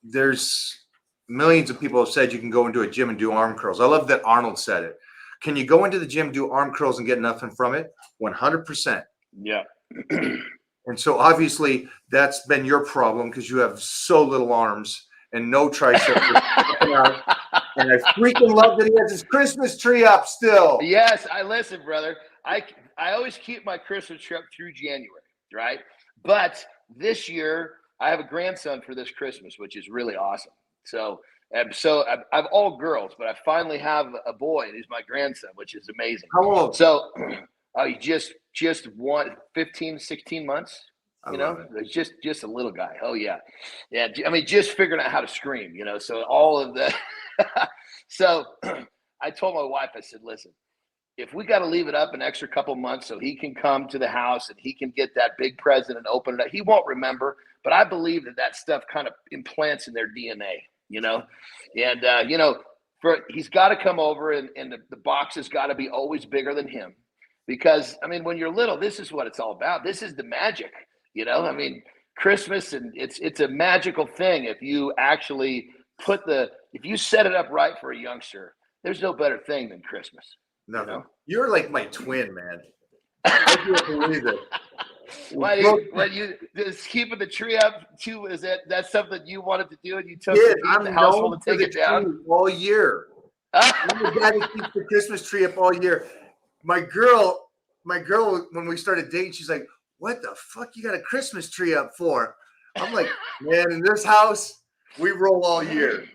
There's millions of people have said you can go into a gym and do arm curls. I love that Arnold said it. Can you go into the gym, do arm curls, and get nothing from it? 100%. Yeah. And so obviously that's been your problem because you have so little arms and no triceps. And I freaking love that he has his Christmas tree up still. Yes, I listen, brother. I always keep my Christmas tree up through January, right? But this year I have a grandson for this Christmas, which is really awesome. So I've all girls, but I finally have a boy, and he's my grandson, which is amazing. How old? So he just 15, 16 months. You know, it's just a little guy. Oh yeah. Yeah. I mean, just figuring out how to scream, you know, so all of the, so I told my wife, I said, listen, if we got to leave it up an extra couple months so he can come to the house and he can get that big present and open it up, he won't remember, but I believe that stuff kind of implants in their DNA, you know, and, you know, he's got to come over and the box has got to be always bigger than him because, I mean, when you're little, this is what it's all about. This is the magic. You know, I mean, Christmas, and it's a magical thing if you actually if you set it up right for a youngster. There's no better thing than Christmas. No, you know? You're like my twin, man. I can't believe it. When you just keeping the tree up too, that's something you wanted to do and you took the household to take it down all year. I'm the guy that keeps the Christmas tree up all year. My girl, when we started dating, she's like, "What the fuck you got a Christmas tree up for?" I'm like, "Man, in this house, we roll all year."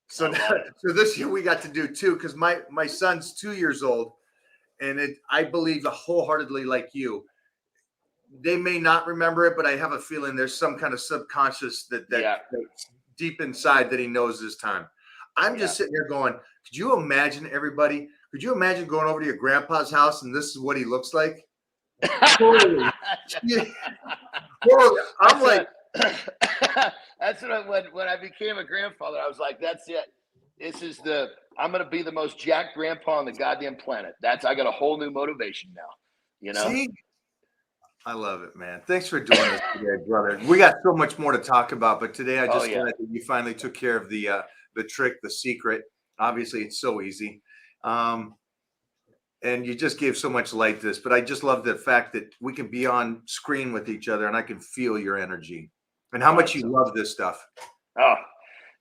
So this year we got to do two because my son's 2 years old, and I believe wholeheartedly like you. They may not remember it, but I have a feeling there's some kind of subconscious that's deep inside that he knows this time. I'm just sitting here going, could you imagine everybody? Could you imagine going over to your grandpa's house and this is what he looks like? Holy shit. I'm like, that's what when I became a grandfather, I was like, that's it. I'm going to be the most jacked grandpa on the goddamn planet. I got a whole new motivation now, you know? See? I love it, man. Thanks for doing this today, brother. We got so much more to talk about, but today I just glad that you finally took care of the trick, the secret. Obviously, it's so easy. And you just gave so much light to this, but I just love the fact that we can be on screen with each other and I can feel your energy and how much you love this stuff. Oh,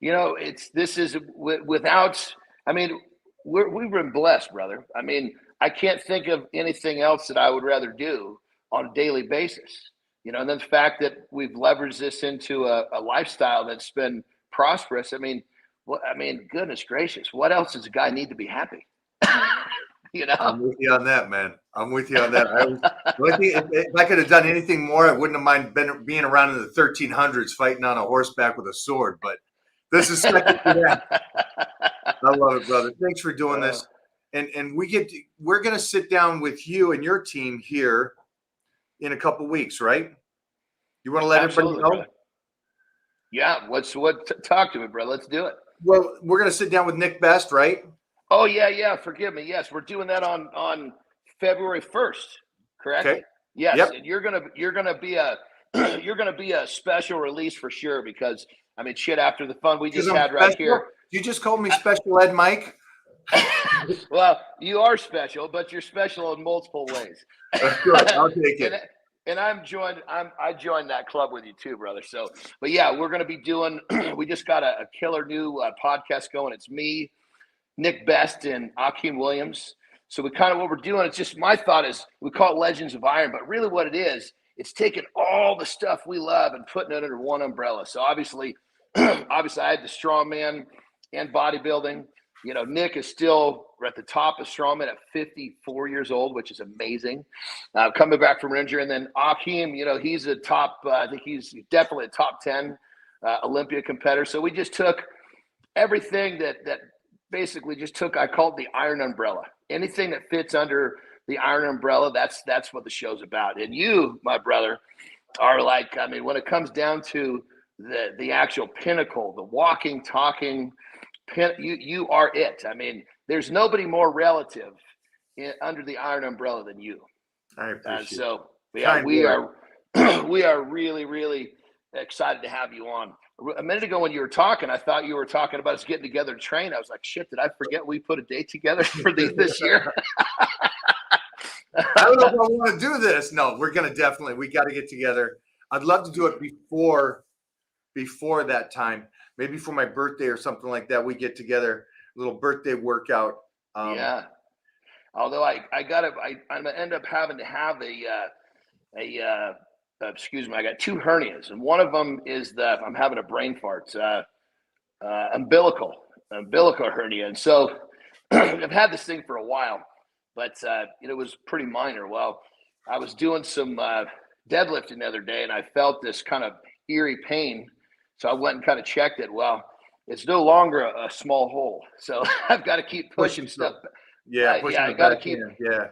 you know, I mean, we've been blessed, brother. I mean, I can't think of anything else that I would rather do on a daily basis, you know, and then the fact that we've leveraged this into a lifestyle that's been prosperous. I mean, goodness gracious, what else does a guy need to be happy? You know? I'm with you on that, man. I'm with you on that. If I could have done anything more, I wouldn't have mind being around in the 1300s fighting on a horseback with a sword. But this is second to that. I love it, brother. Thanks for doing this. And we're going to sit down with you and your team here in a couple weeks, right? You want to let everybody know? Brother. Yeah. Talk to me, bro. Let's do it. Well, we're going to sit down with Nick Best, right? Oh yeah. Forgive me. Yes, we're doing that on February 1st. Correct. Okay. Yes, yep. And you're gonna be a special release for sure because I mean, shit. After the fun we just had right here, you just called me Special Ed Mike. Well, you are special, but you're special in multiple ways. That's good. I'll take it. And I joined that club with you too, brother. So, but yeah, we're going to be doing, we just got a killer new podcast going. It's me, Nick Best, and Akeem Williams. So we kind of, what we're doing, it's just, my thought is we call it Legends of Iron, but really what it is, it's taking all the stuff we love and putting it under one umbrella. So obviously I had the strongman and bodybuilding. You know, Nick is still at the top of strongman at 54 years old, which is amazing. Coming back from injury. And then Akeem, you know, he's a top, I think he's definitely a top 10 Olympia competitor. So we just took everything that basically just took, I call it the iron umbrella. Anything that fits under the iron umbrella, that's what the show's about. And you, my brother, are like, I mean, when it comes down to the actual pinnacle, the walking, talking, you are it. I mean, there's nobody more relative under the iron umbrella than you. I appreciate it. So yeah, we are really, really excited to have you on. A minute ago when you were talking, I thought you were talking about us getting together to train. I was like, shit, did I forget we put a date together for this year? I don't know if I want to do this. No, we're going to we got to get together. I'd love to do it before that time. Maybe for my birthday or something like that. We get together, a little birthday workout. Yeah. Although I'm gonna end up having to have excuse me, I got 2 hernias, and one of them is I'm having a brain fart, umbilical hernia. And so I've had this thing for a while, but it was pretty minor. Well, I was doing some deadlifting the other day, and I felt this kind of eerie pain. So I went and kind of checked it. Well, it's no longer a small hole. So I've got to keep pushing stuff. Yeah, I got to keep.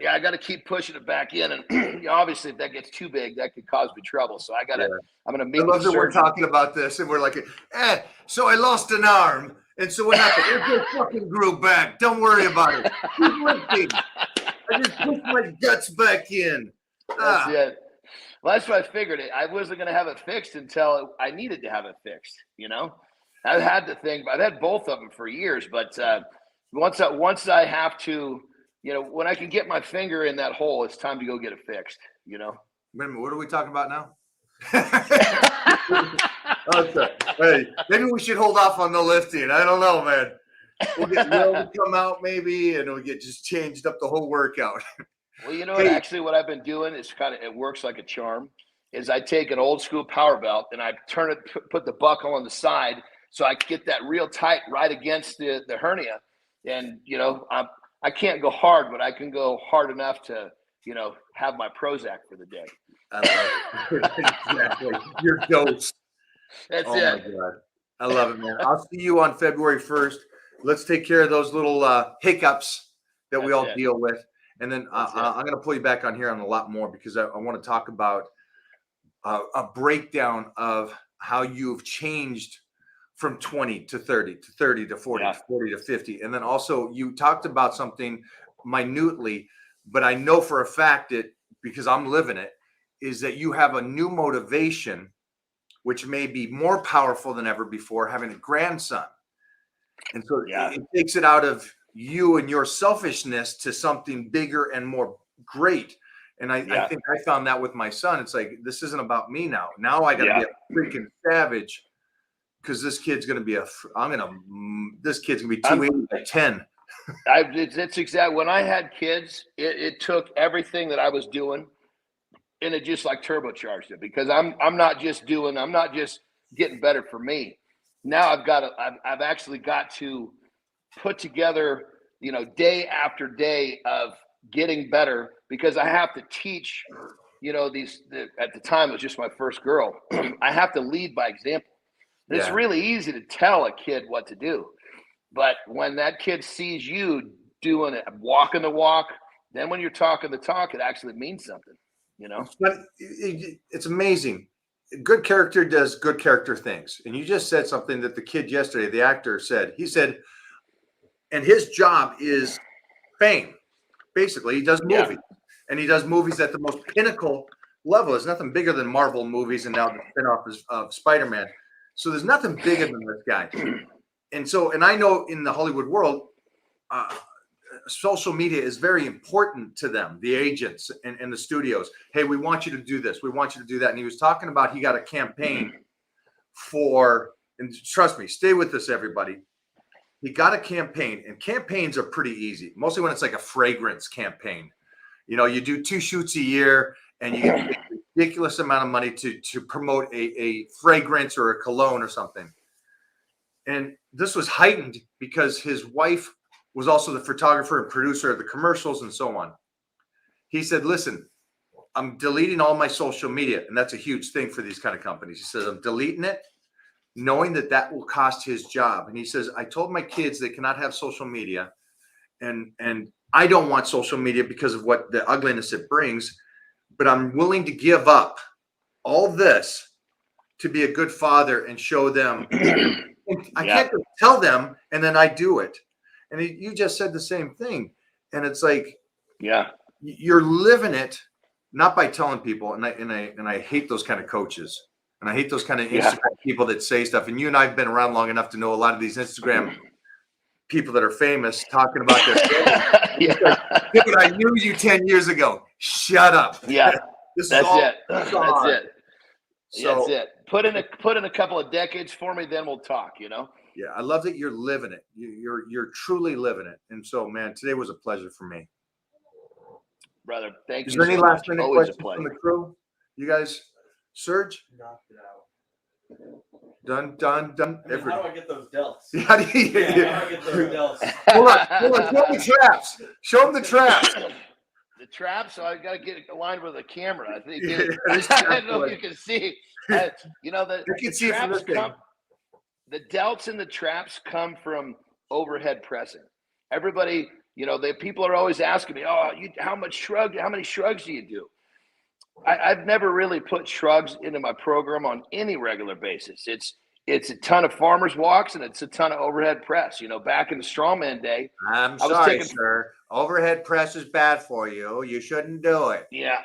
I got to keep pushing it back in, and obviously, if that gets too big, that could cause me trouble. So I got to. I'm going to meet. I love that we're talking about this, and we're like, so I lost an arm, and so what happened? It just fucking grew back. Don't worry about it. Keep lifting. I just pushed my guts back in. That's it. Well, that's what I figured. I wasn't going to have it fixed until I needed to have it fixed. You know, I've had both of them for years, but once I have to, you know, when I can get my finger in that hole, it's time to go get it fixed. You know. Wait a minute, what are we talking about now? Okay. Hey, maybe we should hold off on the lifting. I don't know, man. We'll get Will to come out maybe, and we'll get just changed up the whole workout. Well, you know what? Actually, what I've been doing is it works like a charm. Is I take an old school power belt and I turn it, put the buckle on the side, so I get that real tight right against the hernia. And you know, I can't go hard, but I can go hard enough to, you know, have my Prozac for the day. I love it. Exactly. Your dose. That's it. it. My God. I love it, man. I'll see you on February 1st. Let's take care of those little hiccups that we all deal with. And then I'm going to pull you back on here on a lot more, because I want to talk about a breakdown of how you've changed from 20 to 30 to 30 to 40, 40 to 50. And then also you talked about something minutely, but I know for a fact it, because I'm living it, is that you have a new motivation, which may be more powerful than ever before, having a grandson. And so it takes it out of you and your selfishness to something bigger and more great. And I think I found that with my son. It's like, this isn't about me now. Now I got to be a freaking savage, because this kid's going to be this kid's going to be 280 by 10. It's exactly, when I had kids, it took everything that I was doing, and it just like turbocharged it, because I'm not just getting better for me. Now I've actually got to put together, you know, day after day of getting better, because I have to teach, you know, at the time it was just my first girl. I have to lead by example. And it's really easy to tell a kid what to do, but when that kid sees you doing it, walking the walk, then when you're talking the talk, it actually means something, you know. But it's amazing. Good character does good character things. And you just said something that the kid yesterday, the actor, said. He said, and his job is fame. Basically, he does movies, and he does movies at the most pinnacle level. There's nothing bigger than Marvel movies, and now the spinoff of Spider-Man. So there's nothing bigger than this guy. And I know in the Hollywood world, social media is very important to them, the agents and the studios. Hey, we want you to do this. We want you to do that. And he was talking about, he got a campaign for, and trust me, stay with this, everybody. He got a campaign, and campaigns are pretty easy. Mostly when it's like a fragrance campaign. You know, you do 2 shoots a year and you get a ridiculous amount of money to promote a fragrance or a cologne or something. And this was heightened because his wife was also the photographer and producer of the commercials and so on. He said, listen, I'm deleting all my social media. And that's a huge thing for these kind of companies. He says, I'm deleting it, knowing that that will cost his job. And he says, I told my kids they cannot have social media. And I don't want social media because of what the ugliness it brings, but I'm willing to give up all this to be a good father and show them. I can't just tell them and then I do it. And you just said the same thing. And it's like, yeah, you're living it, not by telling people. And I hate those kind of coaches. And I hate those kind of Instagram people that say stuff. And you and I have been around long enough to know a lot of these Instagram people that are famous talking about this. Like, dude, I knew you 10 years ago. Shut up. Yeah. That's it. That's it. So, that's it. Put in a couple of decades for me, then we'll talk, you know? Yeah, I love that you're living it. You're truly living it. And so, man, today was a pleasure for me. Brother, thank you. Is there any last minute Always questions from the crew? You guys, Serge? Knocked it out. Done. I mean, how do I get those delts? How do you How do I get those delts? Hold on. Show them the traps. Show them the traps. The traps, so I got to get it aligned with the camera. I think Yeah, I don't know if you can see. You know, you can see it from this thing. The delts and the traps come from overhead pressing. Everybody, you know, people are always asking me, "Oh, how many shrugs do you do?" I've never really put shrugs into my program on any regular basis. It's a ton of farmers walks and it's a ton of overhead press. You know, back in the strongman day, I'm sorry, sir. Overhead press is bad for you. You shouldn't do it. Yeah.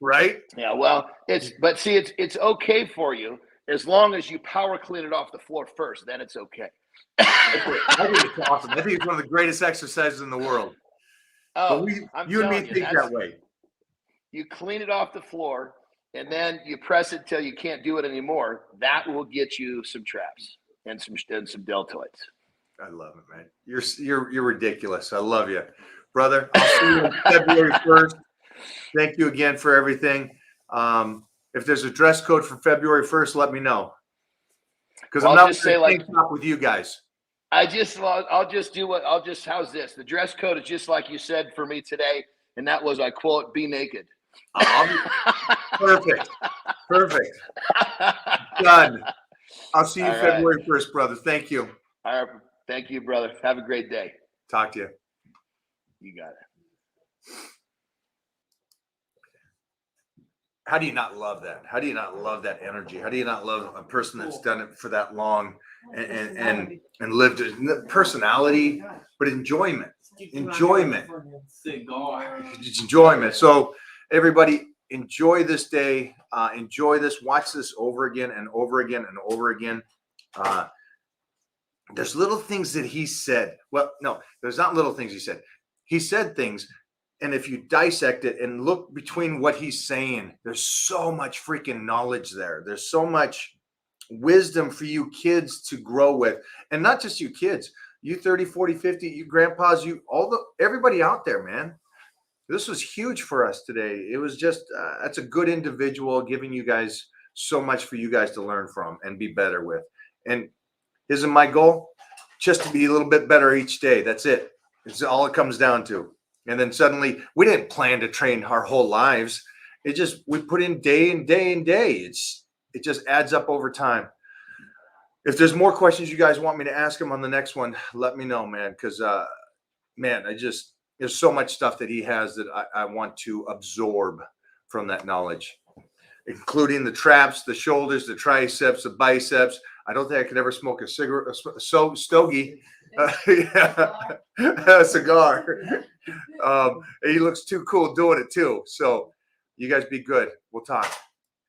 Right? Yeah. Well, it's okay for you as long as you power clean it off the floor first. Then it's okay. I think it's awesome. I think it's one of the greatest exercises in the world. Oh, you and me think that way. You clean it off the floor and then you press it till you can't do it anymore. That will get you some traps and some deltoids. I love it, man. You're ridiculous. I love you, brother. I'll see you on February 1st. Thank you again for everything. If there's a dress code for February 1st, let me know. Because I'm not going to talk with you guys. How's this? The dress code is just like you said for me today. And that was, I quote, be naked. Perfect. Done. I'll see you February 1st, brother. Thank you. All right. Thank you, brother. Have a great day. Talk to you. You got it. How do you not love that? How do you not love that energy? How do you not love a person that's done it for that long and lived it? Personality, but enjoyment. Cigar. It's enjoyment. So everybody, enjoy this day. Enjoy this. Watch this over again and over again and over again. There's little things that he said. Well, no, there's not little things he said. He said things. And if you dissect it and look between what he's saying, there's so much freaking knowledge there. There's so much wisdom for you kids to grow with. And not just you kids, you 30, 40, 50, you grandpas, everybody out there, man. This was huge for us today. It was just, that's a good individual giving you guys so much for you guys to learn from and be better with. And isn't my goal just to be a little bit better each day? That's it. It's all it comes down to. And then suddenly we didn't plan to train our whole lives. It just, we put in day and day and day. It just adds up over time. If there's more questions you guys want me to ask him on the next one, let me know, man. Because, man, there's so much stuff that he has that I want to absorb from that knowledge, including the traps, the shoulders, the triceps, the biceps. I don't think I could ever smoke a cigarette, stogie, a cigar. He looks too cool doing it too. So you guys be good. We'll talk.